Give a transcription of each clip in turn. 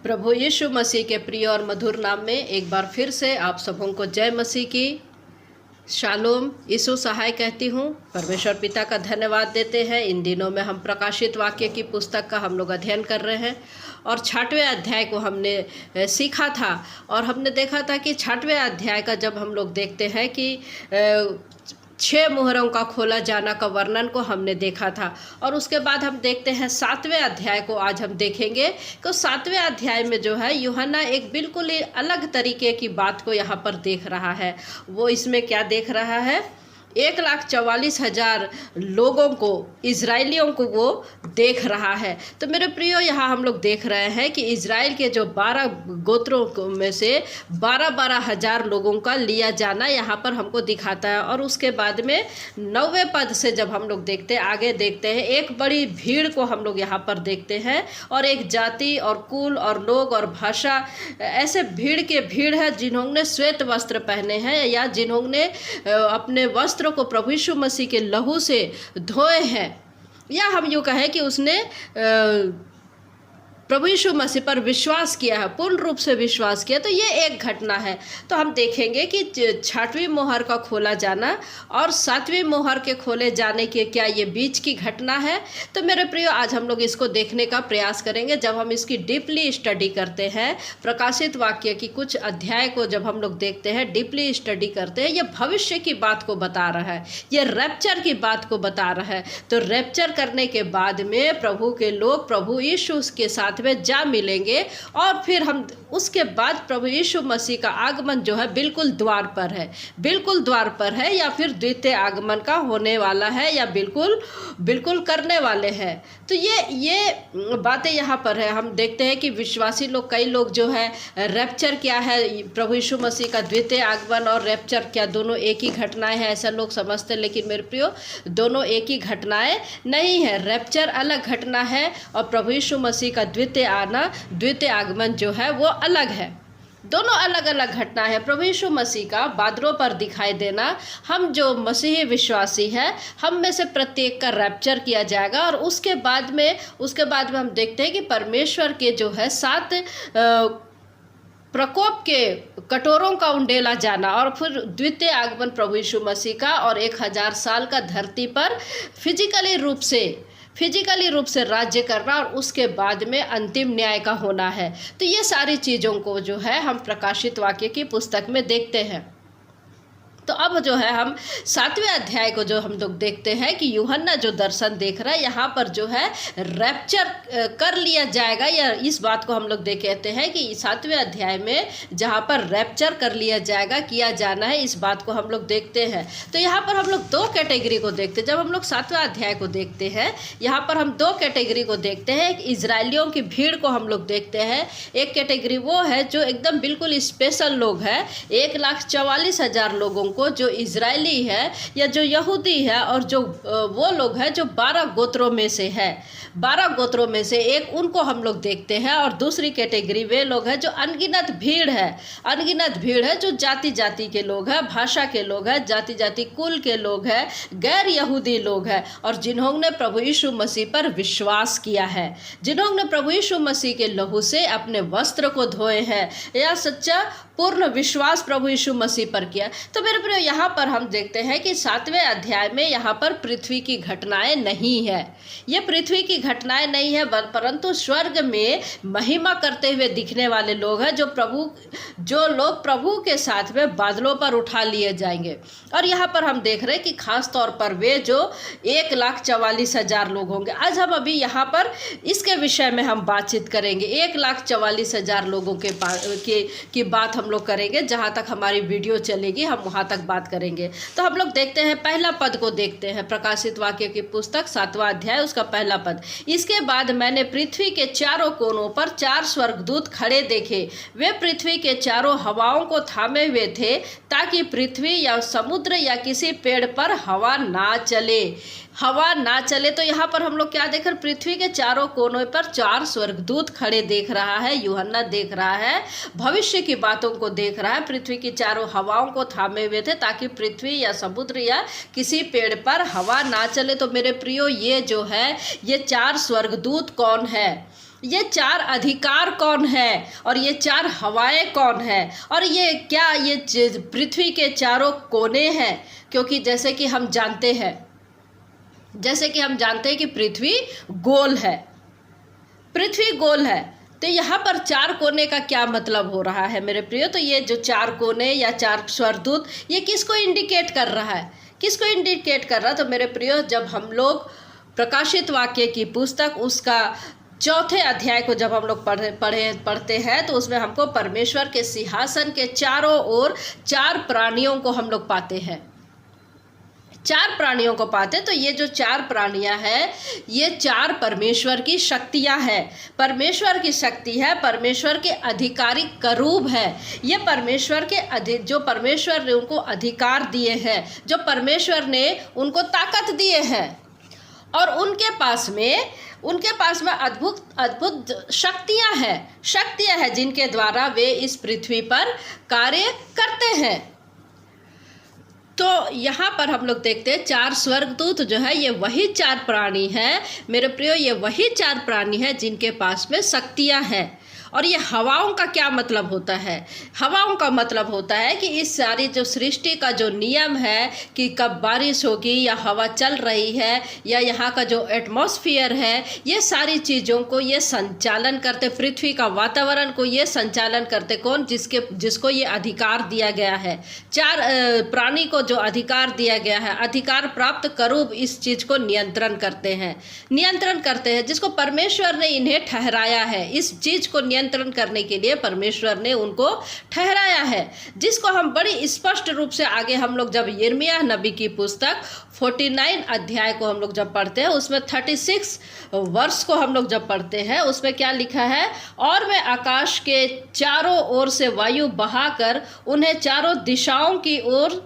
प्रभु यीशु मसीह के प्रिय और मधुर नाम में एक बार फिर से आप सबों को जय मसीह की। शालोम। यीशु सहाय कहती हूँ। परमेश्वर पिता का धन्यवाद देते हैं। इन दिनों में हम प्रकाशित वाक्य की पुस्तक का हम लोग अध्ययन कर रहे हैं और 6वें अध्याय को हमने सीखा था और हमने देखा था कि 6वें अध्याय का जब हम लोग देखते हैं कि 6 मुहरों का खोला जाना का वर्णन को हमने देखा था और उसके बाद हम देखते हैं 7वें अध्याय को। आज हम देखेंगे कि 7वें अध्याय में जो है यूहन्ना एक बिल्कुल ही अलग तरीके की बात को यहाँ पर देख रहा है। वो इसमें क्या देख रहा है? 1,44,000 लोगों को, इजराइलियों को वो देख रहा है। तो मेरे प्रियो, यहाँ हम लोग देख रहे हैं कि इजराइल के जो 12 गोत्रों में से 12-12 हज़ार लोगों का लिया जाना यहाँ पर हमको दिखाता है। और उसके बाद में 9वें पद से जब हम लोग देखते हैं, आगे देखते हैं, एक बड़ी भीड़ को हम लोग यहाँ पर देखते हैं और एक जाति और कुल और लोग और भाषा, ऐसे भीड़ के भीड़ है जिन्होंने श्वेत वस्त्र पहने हैं या जिन्होंने अपने वस्त्र को प्रभु यीशु मसीह के लहू से धोए हैं, या हम यूँ कहें कि उसने प्रभु यीशु मसीह पर विश्वास किया है, पूर्ण रूप से विश्वास किया। तो ये एक घटना है। तो हम देखेंगे कि 6वीं मोहर का खोला जाना और 7वीं मोहर के खोले जाने के क्या ये बीच की घटना है। तो मेरे प्रियो, आज हम लोग इसको देखने का प्रयास करेंगे। जब हम इसकी डीपली स्टडी करते हैं, प्रकाशित वाक्य की कुछ अध्याय को जब हम लोग देखते हैं, डीपली स्टडी करते हैं, ये भविष्य की बात को बता रहा है, ये रैप्चर की बात को बता रहा है। तो रैप्चर करने के बाद में प्रभु के लोग प्रभु यीशु के साथ में जा मिलेंगे और फिर हम उसके बाद प्रभु यीशु मसीह का आगमन जो है बिल्कुल द्वार पर है, बिल्कुल द्वार पर है, या फिर द्वितीय आगमन का होने वाला है, या बिल्कुल करने वाले हैं। तो ये बातें यहाँ पर है। हम देखते हैं कि विश्वासी लोग, कई लोग जो है, रैप्चर क्या है, प्रभु यीशु मसीह का द्वितीय आगमन और रैप्चर क्या दोनों एक ही घटनाएं हैं, ऐसा लोग समझते हैं। लेकिन मेरे प्रियो, दोनों एक ही घटनाएं नहीं है। रैप्चर अलग घटना है और प्रभु यीशु मसीह का द्वितीय आगमन जो है वो अलग है। दोनों अलग अलग घटना है। प्रभु यीशु मसीह का बादलों पर दिखाई देना, हम जो मसीही विश्वासी हैं, हम में से प्रत्येक का रैप्चर किया जाएगा। और उसके बाद में हम देखते हैं कि परमेश्वर के जो है 7 प्रकोप के कटोरों का उंडेला जाना और फिर द्वितीय आगमन प्रभु यीशु मसीह का और 1000 साल का धरती पर फिजिकली रूप से राज्य करना और उसके बाद में अंतिम न्याय का होना है। तो ये सारी चीज़ों को जो है हम प्रकाशित वाक्य की पुस्तक में देखते हैं। तो अब जो है हम 7वें अध्याय को जो हम लोग देखते हैं कि यूहन्ना जो दर्शन देख रहा है, यहाँ पर जो है रैप्चर कर लिया जाएगा, या इस बात को हम लोग कहते हैं कि 7वें अध्याय में जहाँ पर रैप्चर कर लिया जाएगा, किया जाना है, इस बात को हम लोग देखते हैं। तो यहाँ पर हम लोग 2 कैटेगरी को देखते हैं। जब हम लोग 7वें अध्याय को देखते हैं, यहाँ पर हम 2 कैटेगरी को देखते हैं। एक इजराइलियों की भीड़ को हम लोग देखते हैं। एक कैटेगरी वो है जो एकदम बिल्कुल स्पेशल लोग हैं, 1,44,000 लोगों को, जो इजरायली है या जो यहूदी है, और जो वो लोग हैं जो 12 गोत्रों में से है, 12 गोत्रों में से एक, उनको हम लोग देखते हैं। और दूसरी कैटेगरी वे लोग हैं जो अनगिनत भीड़ है, जो जाति जाति के लोग हैं, भाषा के लोग हैं, जाति जाति कुल के लोग हैं, गैर यहूदी लोग हैं, और जिन्होंने प्रभु यीशु मसीह पर विश्वास किया है, जिन्होंने प्रभु यीशु मसीह के लहू से अपने वस्त्र को धोए हैं, या सच्चा पूर्ण विश्वास प्रभु यीशु मसीह पर किया। तो मेरे प्रिय, यहाँ पर हम देखते हैं कि 7वें अध्याय में यहाँ पर पृथ्वी की घटनाएं नहीं है। ये पृथ्वी की घटनाएं नहीं है, परंतु स्वर्ग में महिमा करते हुए दिखने वाले लोग हैं, जो लोग प्रभु के साथ में बादलों पर उठा लिए जाएंगे। और यहाँ पर हम देख रहे हैं कि खास तौर पर वे जो 1,44,000 लोग होंगे। आज हम अभी यहाँ पर इसके विषय में हम बातचीत करेंगे। 1,44,000 लोगों की बात हम लोग करेंगे। जहाँ तक हमारी वीडियो चलेगी हम वहाँ तक बात करेंगे। तो हम लोग देखते हैं, पहला पद को देखते हैं, प्रकाशित वाक्य की पुस्तक 7वां अध्याय, उसका पहला पद। इसके बाद मैंने पृथ्वी के चारों कोनों पर 4 स्वर्गदूत खड़े देखे। वे पृथ्वी के चारों हवाओं को थामे हुए थे, ताकि पृथ्वी या समुद्र या किसी पेड़ पर हवा ना चले। तो यहाँ पर हम लोग क्या देख रहे हैं? पृथ्वी के चारों कोनों पर 4 स्वर्गदूत खड़े देख रहा है। यूहन्ना देख रहा है, भविष्य की बातों को देख रहा है। पृथ्वी की चारों हवाओं को थामे हुए थे, ताकि पृथ्वी या समुद्र या किसी पेड़ पर हवा ना चले। तो मेरे प्रियो, ये जो है, ये 4 स्वर्गदूत कौन है? ये 4 अधिकार कौन है और ये 4 हवाएं कौन है और ये क्या ये पृथ्वी के चारों कोने हैं। क्योंकि जैसे कि हम जानते हैं कि पृथ्वी गोल है, पृथ्वी गोल है। तो यहाँ पर 4 कोने का क्या मतलब हो रहा है मेरे प्रियो? तो ये जो 4 कोने या 4 स्वर्गदूत ये किसको इंडिकेट कर रहा है, किसको इंडिकेट कर रहा है? तो मेरे प्रियो, जब हम लोग प्रकाशित वाक्य की पुस्तक उसका 4थे अध्याय को जब हम लोग पढ़ते हैं तो उसमें हमको परमेश्वर के सिंहासन के चारों ओर 4 प्राणियों को हम लोग पाते हैं, 4 प्राणियों को पाते। तो ये जो 4 प्राणियां हैं ये 4 परमेश्वर की शक्तियां हैं, परमेश्वर की शक्ति है, परमेश्वर के आधिकारिक करूब है। ये परमेश्वर के जो परमेश्वर ने उनको अधिकार दिए हैं, जो परमेश्वर ने उनको ताकत दिए हैं और उनके पास में अद्भुत शक्तियां हैं जिनके द्वारा वे इस पृथ्वी पर कार्य करते हैं। तो यहाँ पर हम लोग देखते हैं 4 स्वर्गदूत जो है ये वही 4 प्राणी हैं मेरे प्रियो, ये वही 4 प्राणी हैं जिनके पास में शक्तियाँ हैं। और ये हवाओं का क्या मतलब होता है? हवाओं का मतलब होता है कि इस सारी जो सृष्टि का जो नियम है कि कब बारिश होगी या हवा चल रही है या यहाँ का जो एटमॉस्फेयर है, ये सारी चीज़ों को ये संचालन करते, पृथ्वी का वातावरण को ये संचालन करते कौन? जिसको ये अधिकार दिया गया है। 4 प्राणी को जो अधिकार दिया गया है, अधिकार प्राप्त करूब इस चीज़ को नियंत्रण करते हैं, जिसको परमेश्वर ने इन्हें ठहराया है। इस चीज़ को नियंत्रण करने के लिए परमेश्वर ने उनको ठहराया है, जिसको हम बड़ी स्पष्ट रूप से आगे हम लोग जब यिर्मयाह नबी की पुस्तक 49 अध्याय को हम लोग जब पढ़ते हैं उसमें 36 वर्ष को हम लोग जब पढ़ते हैं उसमें क्या लिखा है? और मैं आकाश के चारों ओर से वायु बहाकर उन्हें चारों दिशाओं की ओर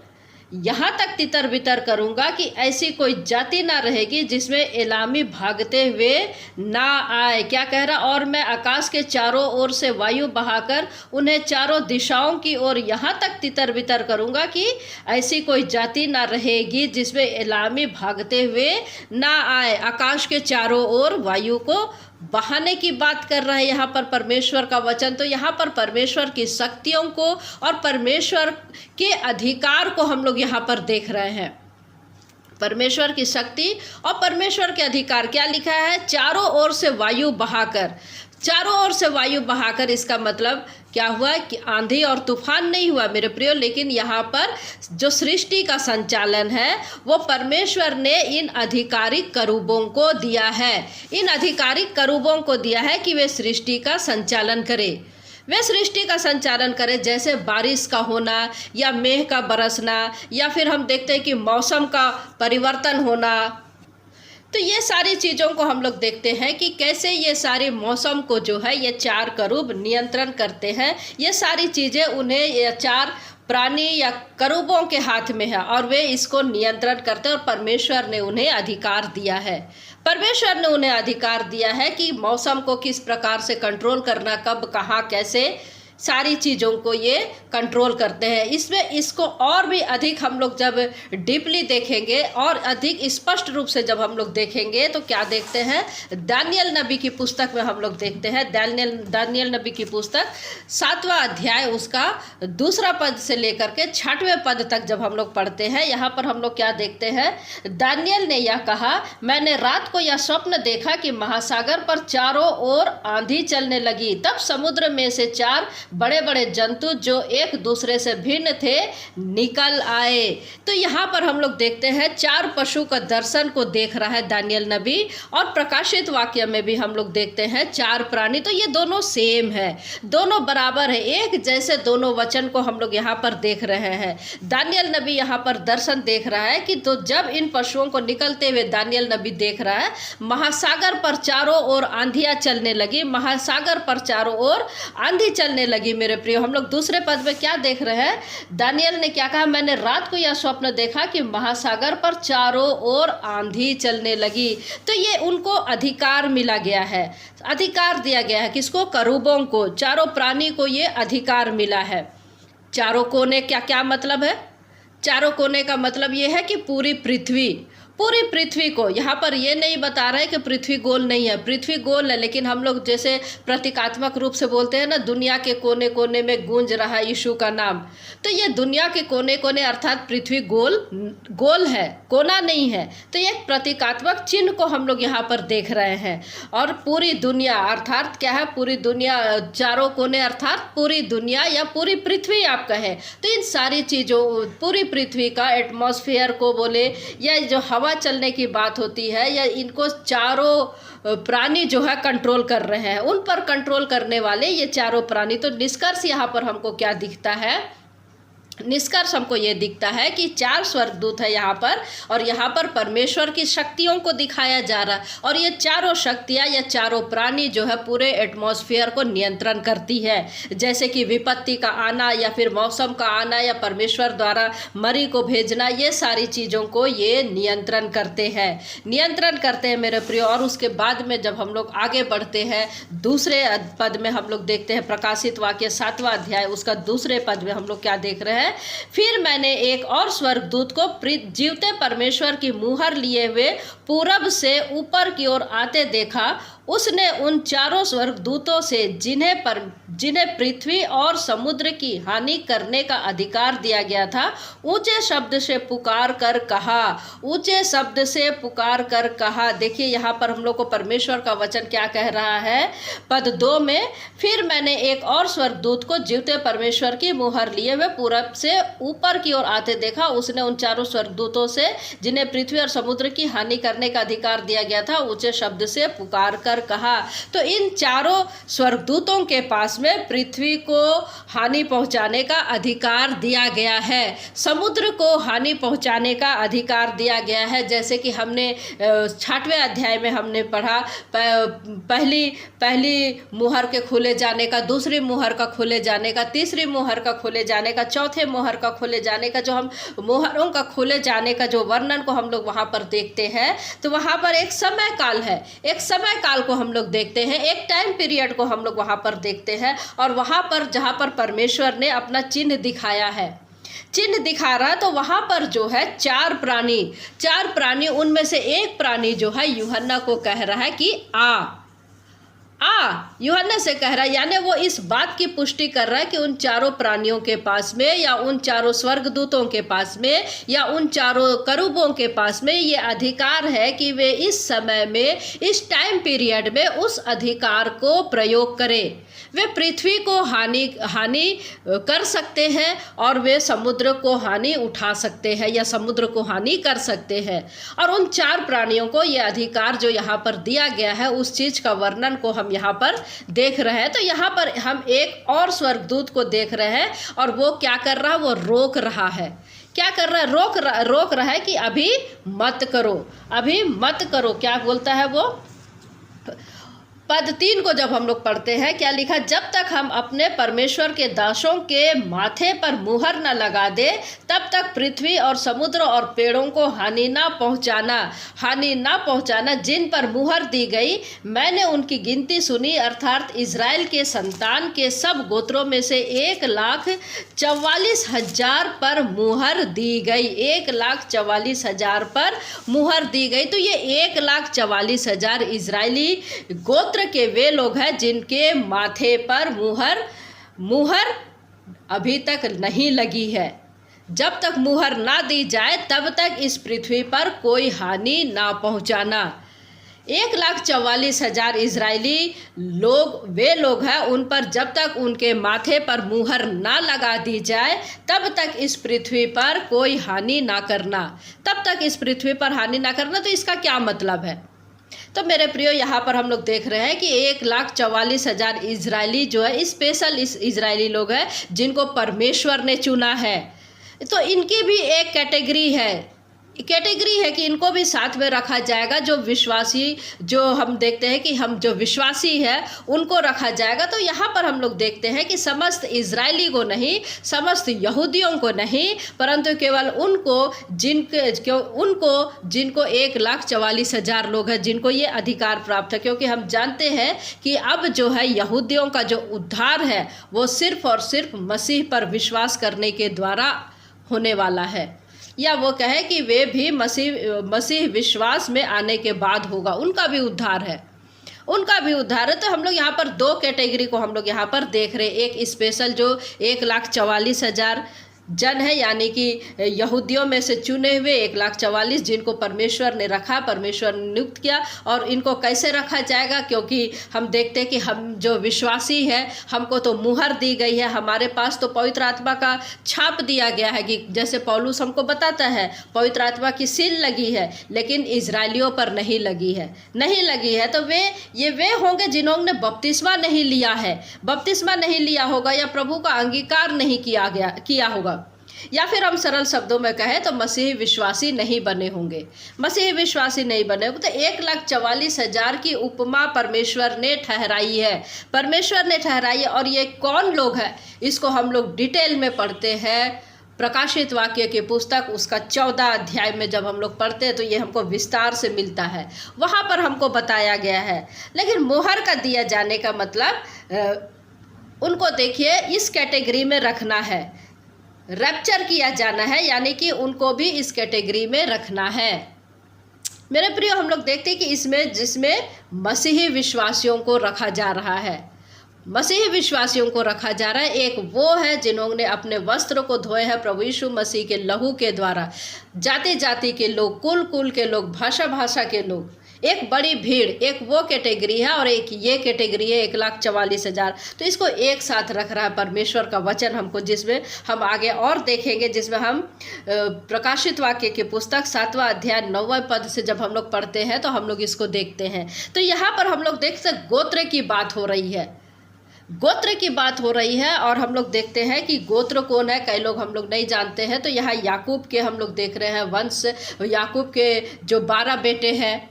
यहाँ तक तितर बितर करूँगा कि ऐसी कोई जाति ना रहेगी जिसमें एलामी भागते हुए ना आए। क्या कह रहा? और मैं आकाश के चारों ओर से वायु बहाकर उन्हें चारों दिशाओं की ओर यहाँ तक तितर बितर करूँगा कि ऐसी कोई जाति ना रहेगी जिसमें एलामी भागते हुए ना आए। आकाश के चारों ओर वायु को बहाने की बात कर रहा है यहाँ पर परमेश्वर का वचन। तो यहाँ पर परमेश्वर की शक्तियों को और परमेश्वर के अधिकार को हम लोग यहाँ पर देख रहे हैं। परमेश्वर की शक्ति और परमेश्वर के अधिकार क्या लिखा है? चारों ओर से वायु बहाकर, चारों ओर से वायु बहाकर। इसका मतलब क्या हुआ कि आंधी और तूफान नहीं हुआ मेरे प्रियो, लेकिन यहाँ पर जो सृष्टि का संचालन है वो परमेश्वर ने इन आधिकारिक करूबों को दिया है, इन आधिकारिक करूबों को दिया है कि वे सृष्टि का संचालन करें, वे सृष्टि का संचालन करें। जैसे बारिश का होना या मेघ का बरसना या फिर हम देखते हैं कि मौसम का परिवर्तन होना। तो ये सारी चीज़ों को हम लोग देखते हैं कि कैसे ये सारे मौसम को जो है ये 4 करूब नियंत्रण करते हैं। ये सारी चीज़ें उन्हें ये 4 प्राणी या करूबों के हाथ में है और वे इसको नियंत्रण करते हैं और परमेश्वर ने उन्हें अधिकार दिया है। परमेश्वर ने उन्हें अधिकार दिया है कि मौसम को किस प्रकार से कंट्रोल करना, कब कहाँ कैसे, सारी चीज़ों को ये कंट्रोल करते हैं। इसमें इसको और भी अधिक हम लोग जब डीपली देखेंगे और अधिक स्पष्ट रूप से जब हम लोग देखेंगे तो क्या देखते हैं? दानियल नबी की पुस्तक में हम लोग देखते हैं। दानियल नबी की पुस्तक 7वां अध्याय उसका 2 पद से लेकर के 6वें पद तक जब हम लोग पढ़ते हैं, यहाँ पर हम लोग क्या देखते हैं? दानियल ने यह कहा, मैंने रात को यह स्वप्न देखा कि महासागर पर चारों ओर आंधी चलने लगी। तब समुद्र में से 4 बड़े बड़े जंतु जो एक दूसरे से भिन्न थे निकल आए। तो यहाँ पर हम लोग देखते हैं 4 पशु का दर्शन को देख रहा है दानियल नबी, और प्रकाशित वाक्य में भी हम लोग देखते हैं 4 प्राणी। तो ये दोनों सेम है, दोनों बराबर है, एक जैसे दोनों वचन को हम लोग यहाँ पर देख रहे हैं। दानियल नबी यहाँ पर दर्शन देख रहा है कि तो जब इन पशुओं को निकलते हुए दानियल नबी देख रहा है, महासागर पर चारों ओर आंधियाँ चलने लगी, महासागर पर चारों ओर आंधी चलने लगी। मेरे प्रियो, हम लोग 2 पद में क्या देख रहे हैं? दानियल ने क्या कहा? मैंने रात को यह स्वप्न देखा कि महासागर पर चारों ओर आंधी चलने लगी। तो ये उनको अधिकार मिला गया है, अधिकार दिया गया है। किसको? करूबों को, चारों प्राणी को ये अधिकार मिला है। चारों कोने क्या क्या मतलब है? चारों कोने का मतलब ये है कि पूरी पूरी पृथ्वी को, यहाँ पर ये नहीं बता रहे कि पृथ्वी गोल नहीं है, पृथ्वी गोल है, लेकिन हम लोग जैसे प्रतीकात्मक रूप से बोलते हैं ना, दुनिया के कोने कोने में गूंज रहा है यीशु का नाम। तो ये दुनिया के कोने कोने अर्थात पृथ्वी गोल है, कोना नहीं है। तो ये एक प्रतीकात्मक चिन्ह को हम लोग यहाँ पर देख रहे हैं। और पूरी दुनिया अर्थात क्या है, पूरी दुनिया, चारों कोने अर्थात पूरी दुनिया या पूरी पृथ्वी आप कहें। तो इन सारी चीज़ों, पूरी पृथ्वी का एटमॉस्फेयर को बोले, या जो हवा चलने की बात होती है, या इनको चारों प्राणी जो है कंट्रोल कर रहे हैं, उन पर कंट्रोल करने वाले ये चारों प्राणी। तो निष्कर्ष यहाँ पर हमको क्या दिखता है, निष्कर्ष हमको ये दिखता है कि 4 स्वर्गदूत है यहाँ पर, और यहाँ पर परमेश्वर की शक्तियों को दिखाया जा रहा है। और ये चारों शक्तियाँ या चारों प्राणी जो है पूरे एटमॉस्फेयर को नियंत्रण करती है, जैसे कि विपत्ति का आना या फिर मौसम का आना या परमेश्वर द्वारा मरी को भेजना, ये सारी चीज़ों को ये नियंत्रण करते हैं मेरे प्रिय। और उसके बाद में जब हम लोग आगे बढ़ते हैं, दूसरे पद में हम लोग देखते हैं, प्रकाशित वाक्य 7वां अध्याय उसका दूसरे पद में हम लोग क्या देख रहे हैं, फिर मैंने एक और स्वर्गदूत को जीवते परमेश्वर की मुहर लिए हुए पूरब से ऊपर की ओर आते देखा। उसने उन चारों स्वर्गदूतों से जिन्हें पृथ्वी और समुद्र की हानि करने का अधिकार दिया गया था, ऊंचे शब्द से पुकार कर कहा। देखिए यहाँ पर हम लोग को परमेश्वर का वचन क्या कह रहा है, पद 2 में, फिर मैंने एक और स्वर्गदूत को जीवते परमेश्वर की मुहर लिए हुए पूरब से ऊपर की ओर आते देखा। उसने उन चारों स्वर्गदूतों से जिन्हें पृथ्वी और समुद्र की हानि करने का अधिकार दिया गया था, ऊंचे शब्द से पुकार कर कहा। तो इन चारों स्वर्गदूतों के पास में पृथ्वी को हानि पहुंचाने का अधिकार दिया गया है, समुद्र को हानि पहुंचाने का अधिकार दिया गया है। जैसे कि हमने 6वें अध्याय में हमने पढ़ा, पहली मुहर के खुले जाने का, दूसरी मुहर का खुले जाने का, तीसरी मुहर का खुले जाने का, चौथे मुहर का खुले जाने का, जो हम मुहरों का खुले जाने का जो वर्णन को हम लोग वहाँ पर देखते हैं। तो वहाँ पर एक समय काल है, एक समय काल को हम लोग देखते हैं, एक टाइम पीरियड को हम लोग वहाँ पर देखते हैं। और वहाँ पर जहाँ पर परमेश्वर ने अपना चिन्ह दिखाया है, चिन्ह दिखा रहा है, तो वहाँ पर जो है 4 प्राणी, उनमें से एक प्राणी जो है यूहन्ना को कह रहा है कि यूहन्ना से कह रहा है, यानी वो इस बात की पुष्टि कर रहा है कि उन चारों प्राणियों के पास में, या उन चारों स्वर्गदूतों के पास में, या उन चारों करूबों के पास में ये अधिकार है कि वे इस समय में, इस टाइम पीरियड में उस अधिकार को प्रयोग करें। वे पृथ्वी को हानि कर सकते हैं, और वे समुद्र को हानि उठा सकते हैं, या समुद्र को हानि कर सकते हैं। और उन 4 प्राणियों को ये अधिकार जो यहाँ पर दिया गया है, उस चीज़ का वर्णन को हम यहाँ पर देख रहे हैं। तो यहाँ पर हम एक और स्वर्गदूत को देख रहे हैं, और वो क्या कर रहा है, वो रोक रहा है। क्या कर रहा है, रोक रहा है कि अभी मत करो। क्या बोलता है वो, पद 3 को जब हम लोग पढ़ते हैं, क्या लिखा, जब तक हम अपने परमेश्वर के दासों के माथे पर मुहर न लगा दे, तब तक पृथ्वी और समुद्र और पेड़ों को हानि ना पहुंचाना जिन पर मुहर दी गई। मैंने उनकी गिनती सुनी, अर्थात इज़राइल के संतान के सब गोत्रों में से 1,44,000 पर मुहर दी गई। 1,44,000 पर मुहर दी गई। तो ये 1,44,000 इजरायली गोत्र के वे लोग हैं जिनके माथे पर मुहर अभी तक नहीं लगी है। जब तक मुहर ना दी जाए तब तक इस पृथ्वी पर कोई हानि ना पहुंचाना। 1,44,000 इजरायली लोग वे लोग हैं, उन पर जब तक उनके माथे पर मुहर ना लगा दी जाए तब तक इस पृथ्वी पर कोई हानि ना करना। तो इसका क्या मतलब है? तो मेरे प्रियो, यहाँ पर हम लोग देख रहे हैं कि 1,44,000 इजरायली जो है, स्पेशल इजरायली लोग हैं जिनको परमेश्वर ने चुना है। तो इनकी भी एक कैटेगरी है कि इनको भी साथ में रखा जाएगा। जो विश्वासी, जो हम देखते हैं कि हम जो विश्वासी है उनको रखा जाएगा। तो यहाँ पर हम लोग देखते हैं कि समस्त इजरायली को नहीं, समस्त यहूदियों को नहीं, परंतु केवल उनको जिनको 1,44,000 लोग हैं जिनको ये अधिकार प्राप्त है। क्योंकि हम जानते हैं कि अब जो है यहूदियों का जो उद्धार है वो सिर्फ और सिर्फ मसीह पर विश्वास करने के द्वारा होने वाला है। या वो कहे कि वे भी मसीह विश्वास में आने के बाद होगा, उनका भी उद्धार है, उनका भी उद्धार है। तो हम लोग यहाँ पर दो कैटेगरी को हम लोग यहाँ पर देख रहे हैं। एक स्पेशल जो 1,44,000 जन है, यानी कि यहूदियों में से चुने हुए 1,44,000 जिनको परमेश्वर ने रखा, परमेश्वर ने नियुक्त किया। और इनको कैसे रखा जाएगा, क्योंकि हम देखते हैं कि हम जो विश्वासी है, हमको तो मुहर दी गई है, हमारे पास तो पवित्र आत्मा का छाप दिया गया है कि जैसे पौलुस हमको बताता है पवित्र आत्मा की सील लगी है, लेकिन इजरायलियों पर नहीं लगी है। तो वे होंगे जिन्होंने बपतिस्मा नहीं लिया है, बपतिस्मा नहीं लिया होगा या प्रभु का अंगीकार नहीं किया होगा, या फिर हम सरल शब्दों में कहें तो मसीही विश्वासी नहीं बने होंगे, मसीही विश्वासी नहीं बने होंगे। तो 1,44,000 की उपमा परमेश्वर ने ठहराई है, परमेश्वर ने ठहराई है। और ये कौन लोग हैं, इसको हम लोग डिटेल में पढ़ते हैं प्रकाशित वाक्य की पुस्तक, उसका 14 अध्याय में जब हम लोग पढ़ते हैं तो ये हमको विस्तार से मिलता है, वहाँ पर हमको बताया गया है। लेकिन मोहर का दिया जाने का मतलब उनको देखिए इस कैटेगरी में रखना है, रैप्चर किया जाना है, यानी कि उनको भी इस कैटेगरी में रखना है। मेरे प्रियो, हम लोग देखते हैं कि जिसमें मसीही विश्वासियों को रखा जा रहा है, मसीही विश्वासियों को रखा जा रहा है। एक वो है जिन्होंने अपने वस्त्र को धोए हैं प्रभु यीशु मसीह के लहू के द्वारा, जाति जाति के लोग, कुल कुल के लोग, भाषा भाषा के लोग, एक बड़ी भीड़, एक वो कैटेगरी है और एक ये कैटेगरी है 1,44,000। तो इसको एक साथ रख रहा है परमेश्वर का वचन हमको, जिसमें हम आगे और देखेंगे, जिसमें हम प्रकाशित वाक्य की पुस्तक 7वां अध्याय 9वें पद से जब हम लोग पढ़ते हैं तो हम लोग इसको देखते हैं। तो यहाँ पर हम लोग देखते हैं गोत्र की बात हो रही है, गोत्र की बात हो रही है। और हम लोग देखते हैं कि गोत्र कौन है, कई लोग हम लोग नहीं जानते हैं। तो यहाँ याकूब के हम लोग देख रहे हैं वंश, याकूब के जो 12 बेटे हैं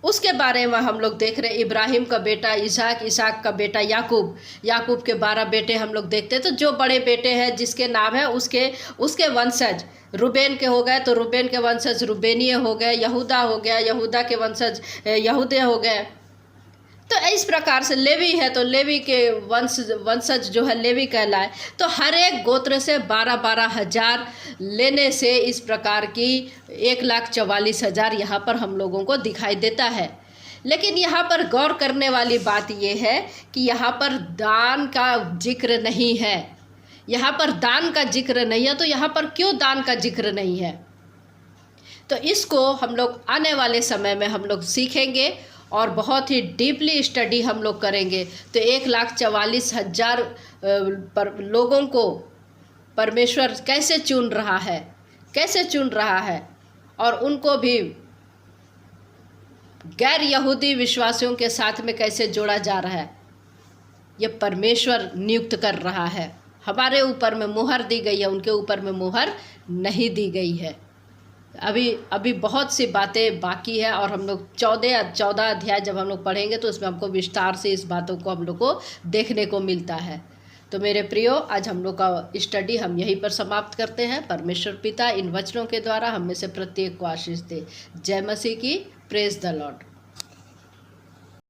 उसके बारे में हम लोग देख रहे हैं। इब्राहिम का बेटा इसहाक, इसहाक का बेटा याकूब, याकूब के 12 बेटे हम लोग देखते हैं। तो जो बड़े बेटे हैं जिसके नाम है उसके वंशज रूबेन के हो गए, तो रूबेन के वंशज रूबेनीय हो गए, यहूदा हो गया, यहूदा के वंशज यहूदे हो गए। तो इस प्रकार से लेवी है, तो लेवी के वंशज जो है लेवी कहलाए। तो हर एक गोत्र से 12-12 हज़ार लेने से इस प्रकार की 1,44,000 यहाँ पर हम लोगों को दिखाई देता है। लेकिन यहाँ पर गौर करने वाली बात यह है कि यहाँ पर दान का जिक्र नहीं है, यहाँ पर दान का जिक्र नहीं है। तो यहाँ पर क्यों दान का जिक्र नहीं है, तो इसको हम लोग आने वाले समय में हम लोग सीखेंगे और बहुत ही डीपली स्टडी हम लोग करेंगे। तो 1,44,000 लोगों को परमेश्वर कैसे चुन रहा है और उनको भी गैर यहूदी विश्वासियों के साथ में कैसे जोड़ा जा रहा है, ये परमेश्वर नियुक्त कर रहा है। हमारे ऊपर में मुहर दी गई है, उनके ऊपर में मुहर नहीं दी गई है। अभी बहुत सी बातें बाकी है और हम लोग 14 अध्याय जब हम लोग पढ़ेंगे तो उसमें हमको विस्तार से इस बातों को हम लोग को देखने को मिलता है। तो मेरे प्रियो, आज हम लोग का स्टडी हम यहीं पर समाप्त करते हैं। परमेश्वर पिता इन वचनों के द्वारा हम में से प्रत्येक को आशीष दे। जय मसीह की। Praise the Lord.